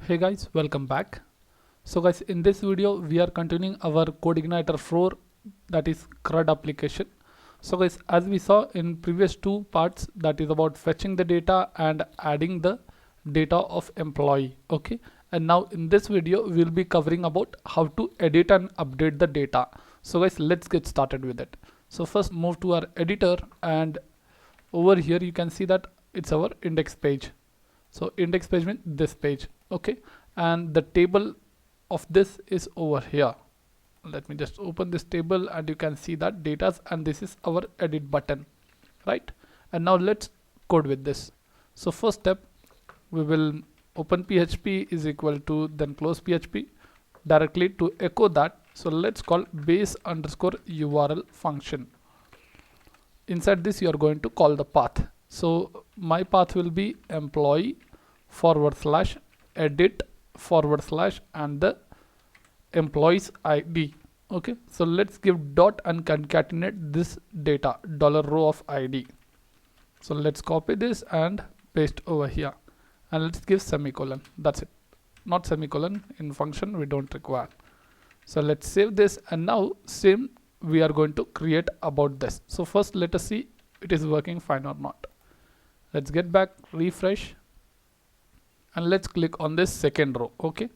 Hey guys, welcome back. So guys, in this video we are continuing our CodeIgniter 4, that is CRUD application. So guys, as we saw in previous two parts, that is about fetching the data and adding the data of employee. Okay, and now in this video we'll be covering about how to edit and update the data. So guys, let's get started with it. So first move to our editor, and over here you can see that it's our index page. So index page means this page. Okay, and the table of this is over here. Let me just open this table and you can see that data, and this is our edit button, right? And now let's code with this. So first step, we will open PHP is equal to, then close PHP directly to echo that. So let's call base underscore URL function. Inside this you are going to call the path. So my path will be employee / edit / and the employee's ID. Okay, so let's give dot and concatenate this data $row of ID. So let's copy this and paste over here, and let's give semicolon. That's it, not semicolon. In function we don't require. So let's save this, and now same we are going to create about this. So first let us see it is working fine or not. Let's get back, refresh, and let's click on this second row. Okay,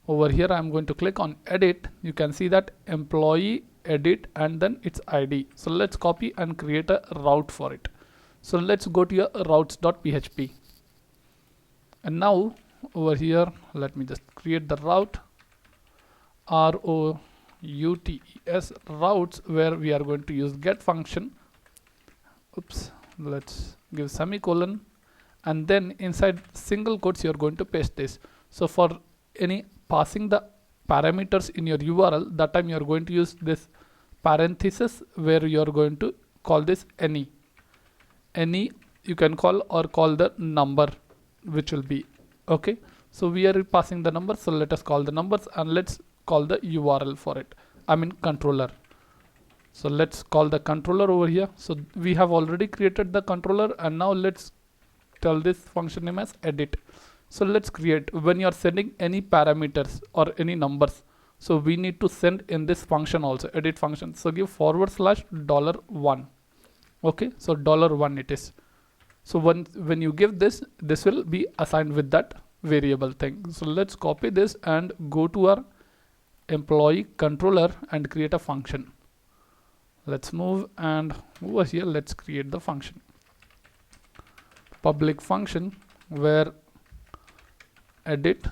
over here I'm going to click on edit. You can see that employee edit and then its ID. So let's copy and create a route for it. So let's go to your routes.php, and now over here let me just create the route, ROUTES, routes, where we are going to use get function. Oops, let's give semicolon, and then inside single quotes you are going to paste this. So for any passing the parameters in your URL, that time you are going to use this parenthesis, where you are going to call this any you can call, or call the number which will be. Okay, so we are passing the numbers, so let us call the numbers, and let's call the URL for it, I mean controller. So let's call the controller over here. So we have already created the controller, and now let's tell this function name as edit. So let's create, when you are sending any parameters or any numbers, so we need to send in this function also, edit function. So give $1. Okay, so $1 it is. So when you give this will be assigned with that variable thing. So let's copy this and go to our employee controller and create a function. Let's move, and over here let's create the function, public function, where edit,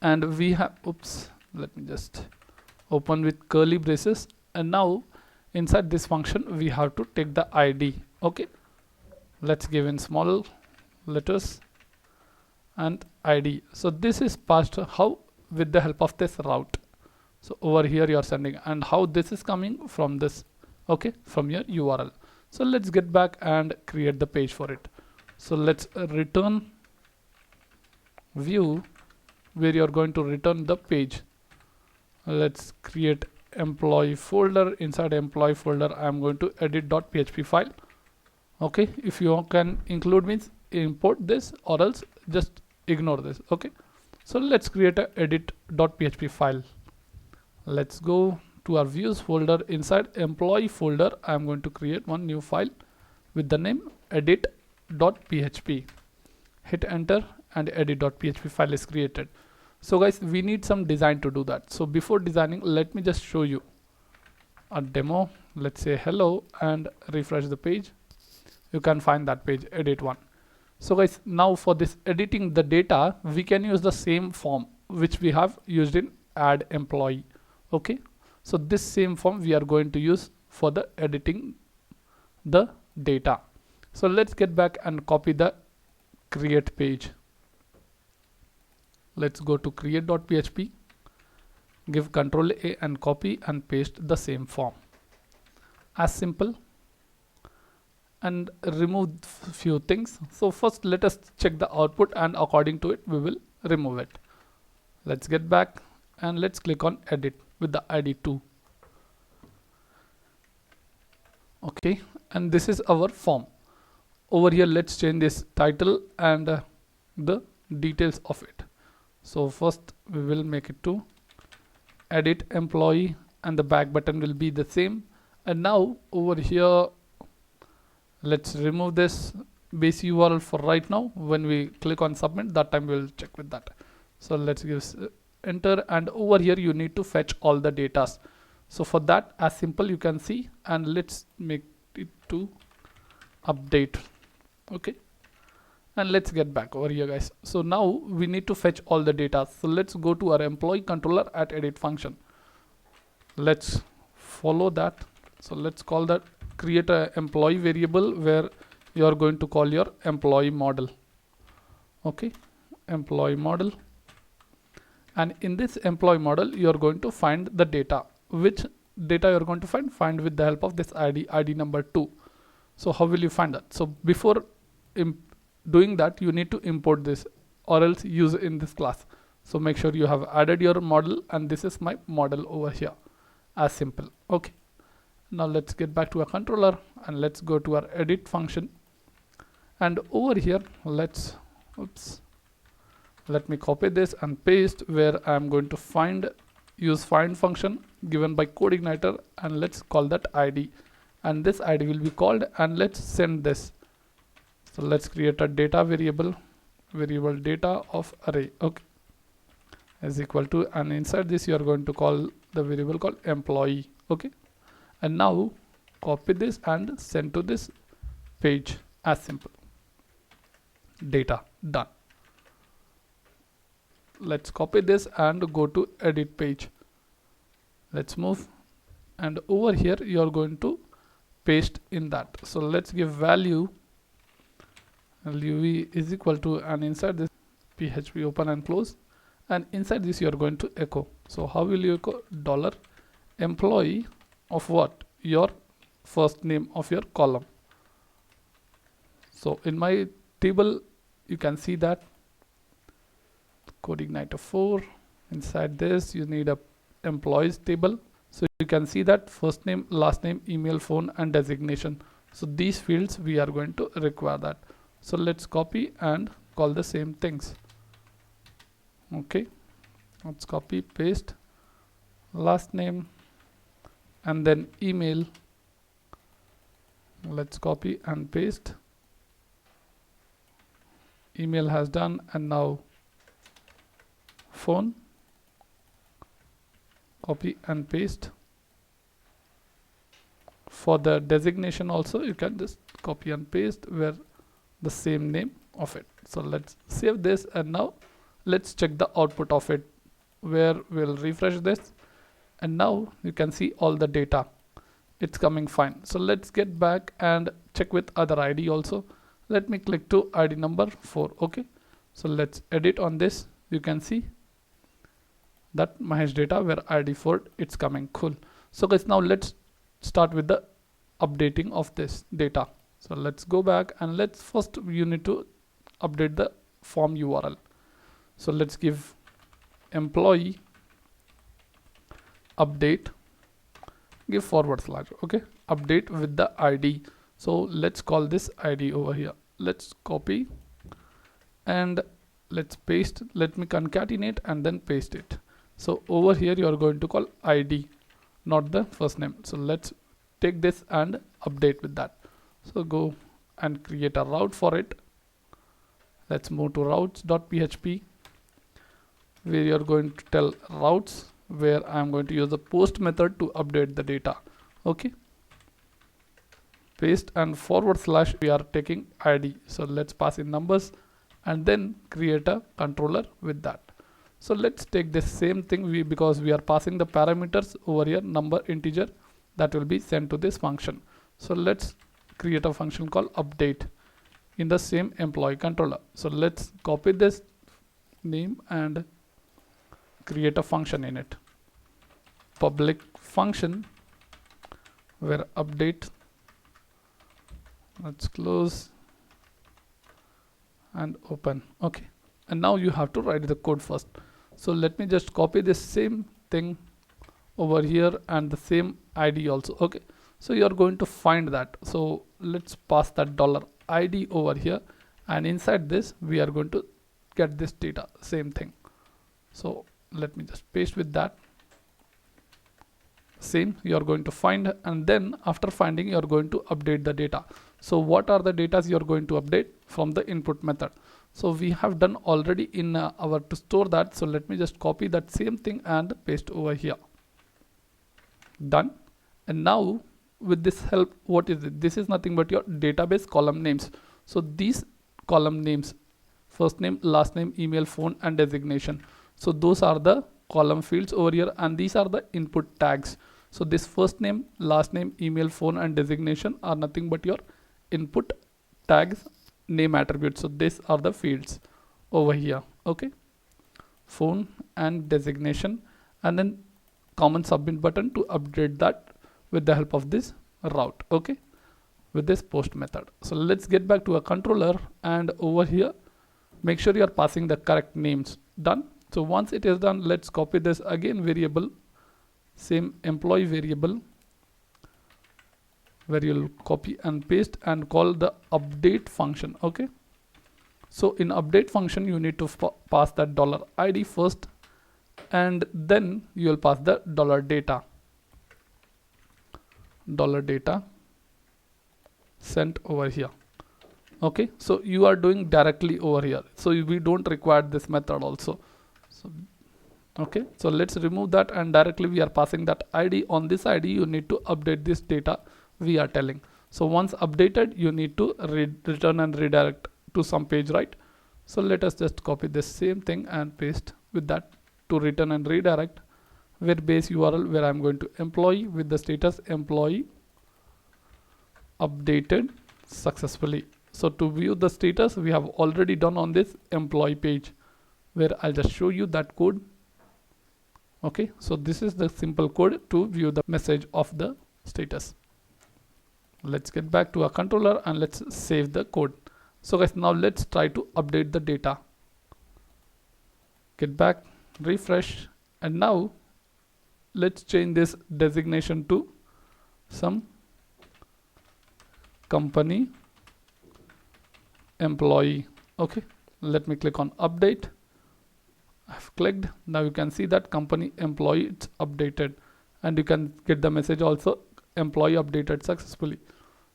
and we have, oops, let me just open with curly braces, and now inside this function we have to take the ID. Okay, let's give in small letters and ID. So this is passed how, with the help of this route. So over here you are sending, and how this is coming from this, okay, from your URL. So let's get back and create the page for it. So let's return view, where you are going to return the page. Let's create employee folder. Inside employee folder I am going to edit.php file. Okay, if you can include means import this, or else just ignore this. Okay, so let's create a edit.php file. Let's go to our views folder. Inside employee folder I am going to create one new file with the name edit.php. Hit enter, and edit.php file is created. So guys, we need some design to do that. So before designing, let me just show you a demo. Let's say hello and refresh the page. You can find that page, edit one. So guys, now for this editing the data, we can use the same form which we have used in add employee. Okay, so this same form we are going to use for the editing the data. So let's get back and copy the create page. Let's go to create.php, give Ctrl A and copy and paste the same form. As simple. And remove few things. So first let us check the output, and according to it we will remove it. Let's get back and let's click on edit with the ID 2. Okay, and this is our form. Over here let's change this title and the details of it. So first we will make it to edit employee, and the back button will be the same. And now over here, let's remove this base URL for right now. When we click on submit, that time we'll check with that. So let's give enter, and over here you need to fetch all the data. So for that, as simple you can see, and let's make it to update. Okay, and let's get back over here, guys. So now we need to fetch all the data. So let's go to our employee controller at edit function. Let's follow that. So let's call that, create a employee variable where you are going to call your employee model. Okay, employee model, and in this employee model you are going to find the data. Which data you are going to find with the help of this id number 2. So how will you find that? So before doing that, you need to import this, or else use in this class. So make sure you have added your model, and this is my model over here, as simple. Okay, now let's get back to our controller, and let's go to our edit function, and over here let me copy this and paste where I'm going to use find function given by CodeIgniter, and let's call that id, and this id will be called, and let's send this. So let's create a data variable data of array, okay, is equal to, and inside this you are going to call the variable called employee. Okay, and now copy this and send to this page, as simple. Data done. Let's copy this and go to edit page. Let's move, and over here you are going to paste in that. So let's give value is equal to, and inside this PHP open and close, and inside this you are going to echo. So how will you echo? Dollar employee of what? Your first name of your column. So in my table you can see that CodeIgniter 4, inside this you need a employees table. So you can see that first name, last name, email, phone, and designation. So these fields we are going to require that. So let's copy and call the same things. Okay, let's copy, paste, last name, and then email. Let's copy and paste. Email has done, and now phone, copy and paste. For the designation also you can just copy and paste where the same name of it. So let's save this, and now let's check the output of it, where we'll refresh this, and now you can see all the data, it's coming fine. So let's get back and check with other id also. Let me click to id number 4. Okay, so let's edit on this. You can see that Mahesh data where id 4, it's coming. Cool. So guys, now let's start with the updating of this data. So let's go back, and let's first, you need to update the form URL. So let's give employee update, give / okay, update with the id. So let's call this id over here. Let's copy and let's paste. Let me concatenate and then paste it. So over here you are going to call id, not the first name. So let's take this and update with that. So go and create a route for it. Let's move to routes.php, where you are going to tell routes, where I am going to use the post method to update the data. Okay, paste, and / we are taking id. So let's pass in numbers and then create a controller with that. So let's take this same thing, because we are passing the parameters over here, number, integer, that will be sent to this function. So let's create a function called update in the same employee controller. So let's copy this name and create a function in it, public function, where update, let's close and open. Okay, and now you have to write the code first. So let me just copy this same thing over here and the same id also. Okay, so you are going to find that. So let's pass that $id over here, and inside this we are going to get this data, same thing. So let me just paste with that. Same you are going to find, and then after finding you are going to update the data. So what are the data you are going to update from the input method? So we have done already in our to store that. So let me just copy that same thing and paste over here. Done. And now with this help, what is it? This is nothing but your database column names. So these column names, first name, last name, email, phone, and designation. So those are the column fields over here, and these are the input tags. So this first name, last name, email, phone, and designation are nothing but your input tags, name attributes. So these are the fields over here. Okay, phone and designation, and then common submit button to update that with the help of this route. Okay, with this post method. So let's get back to a controller, and over here make sure you are passing the correct names. Done. So once it is done, let's copy this again variable, same employee variable, where you'll copy and paste and call the update function. Okay, so in update function you need to pass that $id first, and then you will pass the $data sent over here. Okay, so you are doing directly over here, so we don't require this method also. So okay, so let's remove that, and directly we are passing that id. On this id you need to update this data we are telling. So once updated you need to return and redirect to some page, right? So let us just copy this same thing and paste with that to return and redirect, where base URL, where I'm going to employee with the status employee updated successfully. So to view the status we have already done on this employee page, where I'll just show you that code. Okay, so this is the simple code to view the message of the status. Let's get back to our controller and let's save the code. So guys, now let's try to update the data. Get back, refresh, and now let's change this designation to some company employee. Okay, let me click on update. I've clicked. Now you can see that company employee, it's updated, and you can get the message also, employee updated successfully.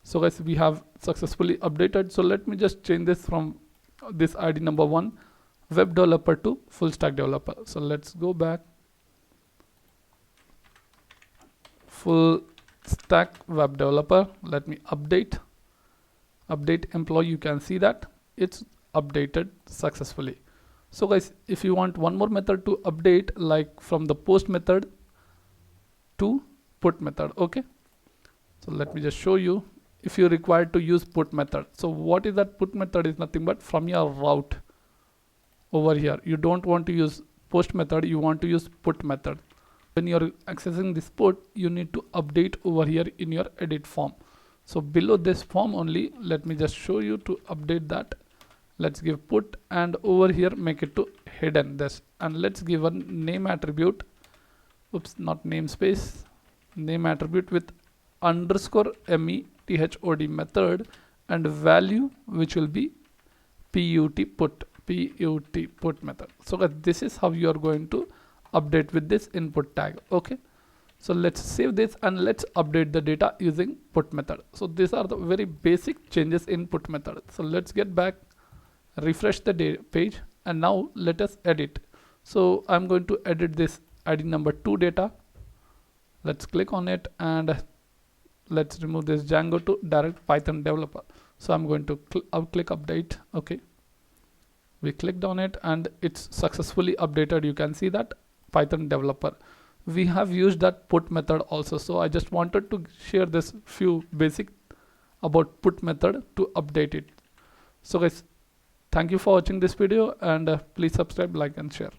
So guys, we have successfully updated. So let me just change this from this ID number 1 web developer to full stack developer. So let's go back, full stack web developer. Let me update employee. You can see that it's updated successfully. So guys, if you want one more method to update, like from the post method to put method. Okay, so let me just show you. If you require to use put method, so what is that? Put method is nothing but from your route over here. You don't want to use post method, you want to use put method. When you're accessing this put, you need to update over here in your edit form. So below this form only, let me just show you to update that. Let's give put, and over here make it to hidden this, and let's give a name attribute. Oops, not namespace, name attribute with underscore method method, and value which will be put method. So this is how you are going to update with this input tag. Okay, so let's save this and let's update the data using put method. So these are the very basic changes in put method. So let's get back, refresh the page, and now let us edit. So I'm going to edit this ID number 2 data. Let's click on it and let's remove this Django to direct Python developer. So I'm going to click update. Okay, we clicked on it and it's successfully updated. You can see that Python developer. We have used that put method also. So I just wanted to share this few basic about put method to update it. So guys, thank you for watching this video, and please subscribe, like, and share.